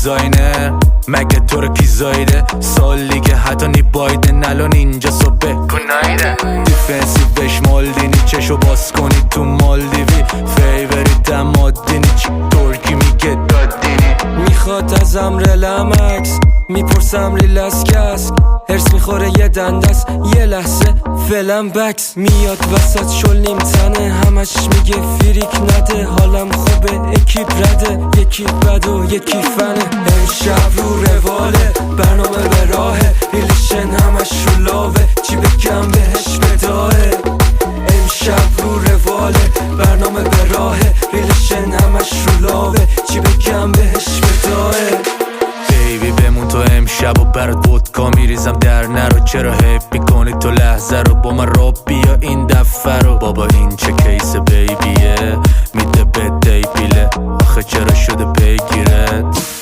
دیزاینه مگه تو رو کی زایده سال دیگه حتی نی بایدن الان اینجا صبح گنایده دیفنسیوش مالدینی چشو باز کنی تو مالدیوی فیوریت مادینی چی ترکی میگه دادینی میخواد ازم رلمکس میپرسم ریلس کسک هرس میخوره یه دندست یه لحظه فلم بکس میاد وسط شل نیم تنه همش میگه فریک نده حالم خوبه اکیپ رده یکی بد و یکی فنه امشب رو رواله برنامه به راهه ریلیشن همش رو لاوه چی بگم بهش بداهه امشب رو رواله برنامه به راهه ریلیشن همش رو لاوه چی بگم بهش بداهه بیبی بمون تو امشب و برات ودکا میریزم در نرو چرا حیف میکنی تو لحظه رو با من راب بیا این دفعه رو بابا این چه کیس بیبیه میده به دی پیله آخه چرا شده پیگیرت